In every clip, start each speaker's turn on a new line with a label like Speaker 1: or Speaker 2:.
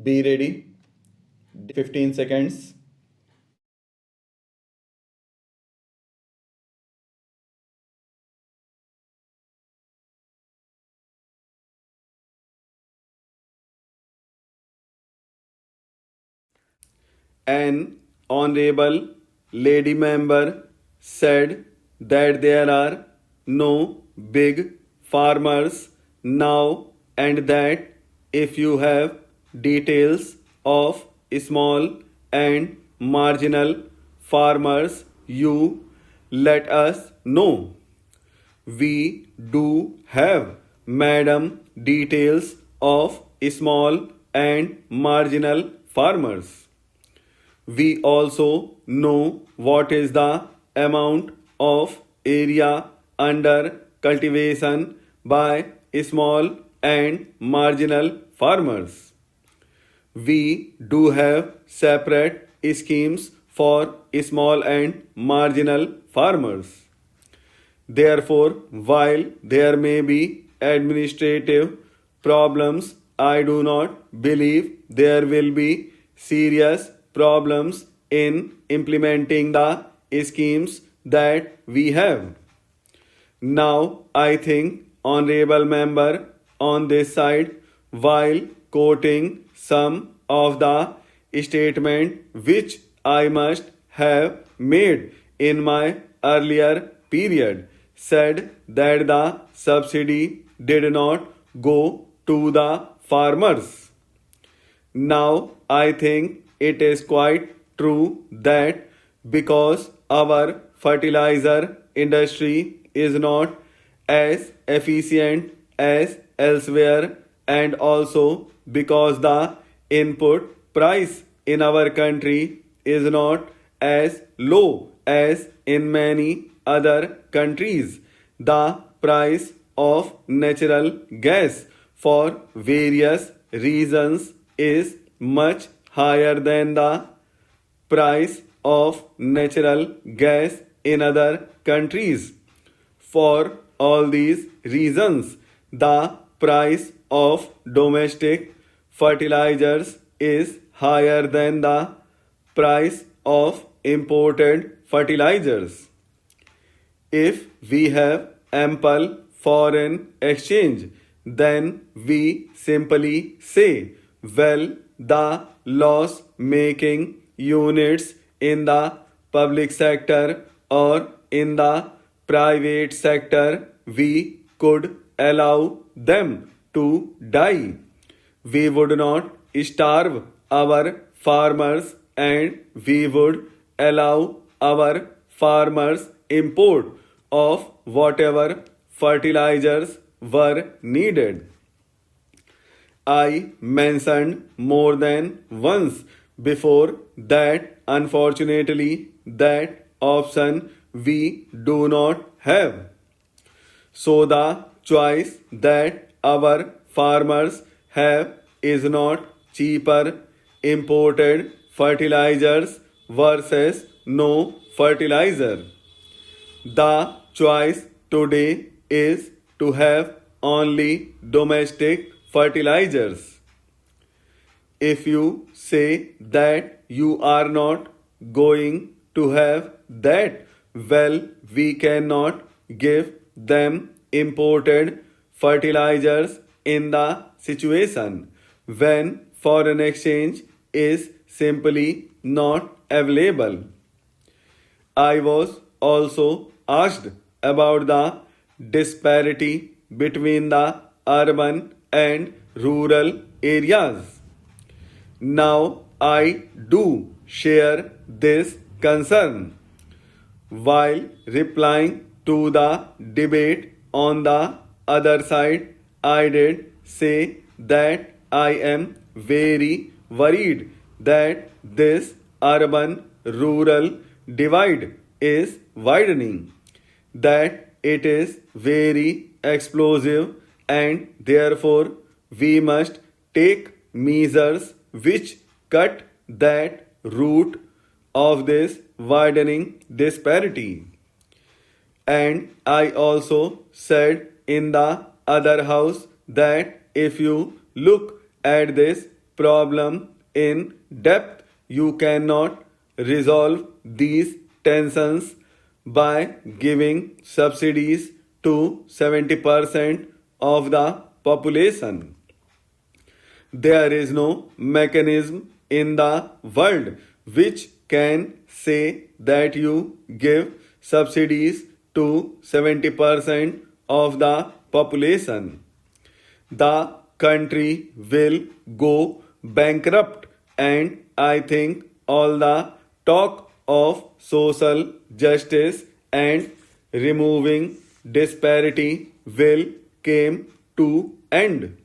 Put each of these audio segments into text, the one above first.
Speaker 1: Be ready. 15 seconds. An honorable lady member said that there are no big farmers now and that if you have details of small and marginal farmers, you let us know. We do have, madam, details of small and marginal farmers. We also know what is the amount of area under cultivation by small and marginal farmers. We do have separate schemes for small and marginal farmers. Therefore, while there may be administrative problems, I do not believe there will be serious problems in implementing the schemes that we have. Now, I think, Honorable Member, on this side, while quoting some of the statement which I must have made in my earlier period, said that the subsidy did not go to the farmers. Now, I think it is quite true that because our fertilizer industry is not as efficient as elsewhere, and also because the input price in our country is not as low as in many other countries, the price of natural gas for various reasons is much higher than the price of natural gas in other countries. For all these reasons, the price of domestic fertilizers is higher than the price of imported fertilizers. If we have ample foreign exchange, then we simply say, well, the loss making units in the public sector or in the private sector, we could allow them to die. We would not starve our farmers and we would allow our farmers import of whatever fertilizers were needed. I mentioned more than once before that unfortunately that option we do not have. So the choice that our farmers have is not cheaper imported fertilizers versus no fertilizer. The choice today is to have only domestic fertilizers. If you say that you are not going to have that, well, we cannot give them imported fertilizers in the situation when foreign exchange is simply not available. I was also asked about the disparity between the urban and rural areas. Now I do share this concern. While replying to the debate on the other side, I did say that I am very worried that this urban rural divide is widening, that it is very explosive, and therefore we must take measures which cut that root of this widening disparity. And I also said in the other house that if you look at this problem in depth. You cannot resolve these tensions by giving subsidies to 70% of the population. There is no mechanism in the world which can say that you give subsidies to 70% of the population. The country will go bankrupt, and I think all the talk of social justice and removing disparity will come to end.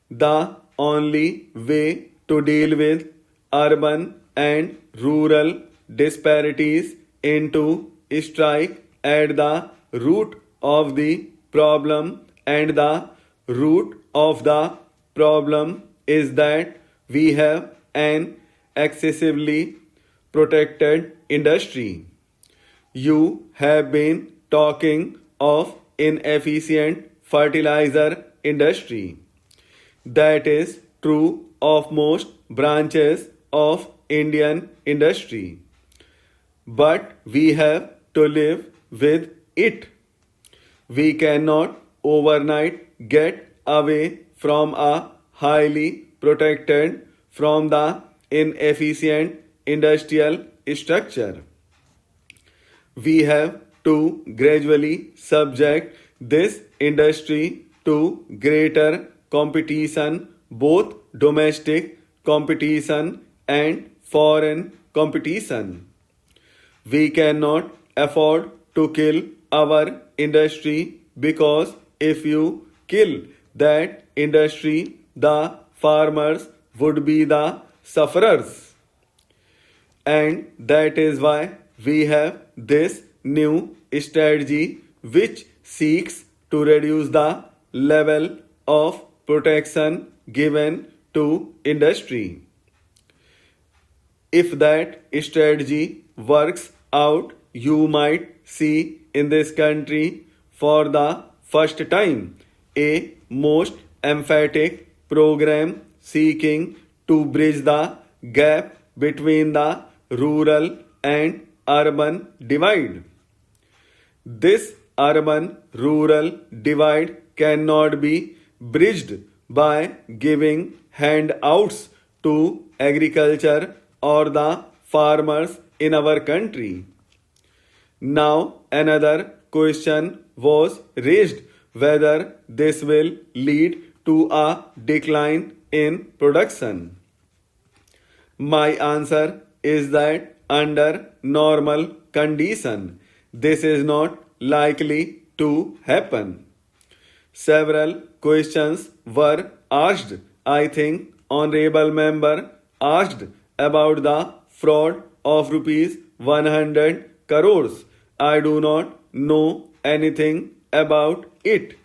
Speaker 1: The only way to deal with urban and rural disparities is to strike at the root of the problem, and the root of the problem is that we have an excessively protected industry. You have been talking of inefficient fertilizer industry. That is true of most branches of Indian industry. But we have to live with it. We cannot overnight get away from a highly protected from the inefficient industrial structure. We have to gradually subject this industry to greater competition, both domestic competition and foreign competition. We cannot afford to kill our industry, because if you kill that industry, the farmers would be the sufferers. And that is why we have this new strategy which seeks to reduce the level of protection given to industry. If that strategy works out, you might see in this country for the first time a most emphatic program seeking to bridge the gap between the rural and urban divide. This urban rural divide cannot be bridged by giving handouts to agriculture or the farmers in our country. Now, another question was raised whether this will lead to a decline in production. My answer is that under normal condition, this is not likely to happen. Several questions were asked. I think honorable member asked about the fraud of rupees 100 crores. I do not know anything about it.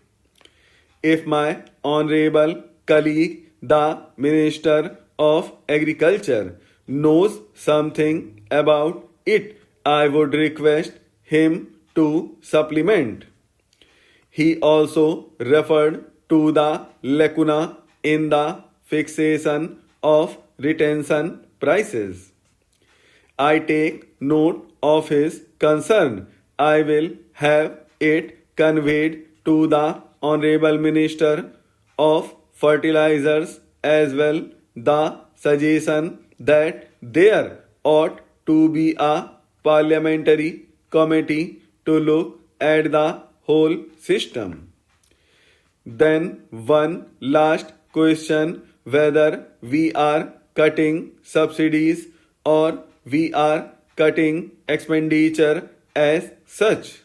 Speaker 1: If my honorable colleague, the Minister of Agriculture, knows something about it, I would request him to supplement. He also referred to the lacuna in the fixation of retention prices. I take note of his concern. I will have it conveyed to the Honorable Minister of Fertilizers as well, the suggestion that there ought to be a parliamentary committee to look at the whole system. Then one last question, whether we are cutting subsidies or we are cutting expenditure as such.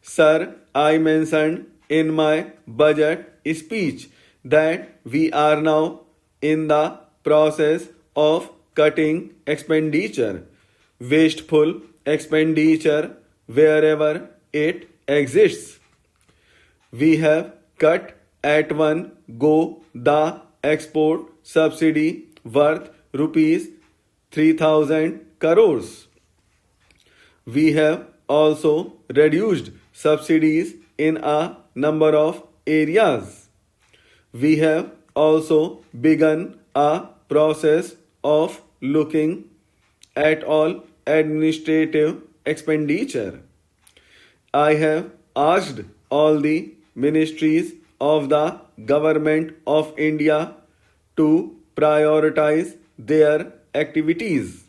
Speaker 1: Sir, I mentioned in my budget speech that we are now in the process of cutting expenditure, wasteful expenditure wherever it exists. We have cut at one go the export subsidy worth rupees 3,000 crores. We have also reduced subsidies in a number of areas. We have also begun a process of looking at all administrative expenditure. I have asked all the ministries of the Government of India to prioritize their activities.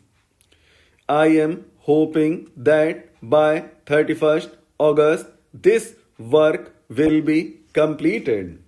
Speaker 1: I am hoping that by 31st August this work will be completed.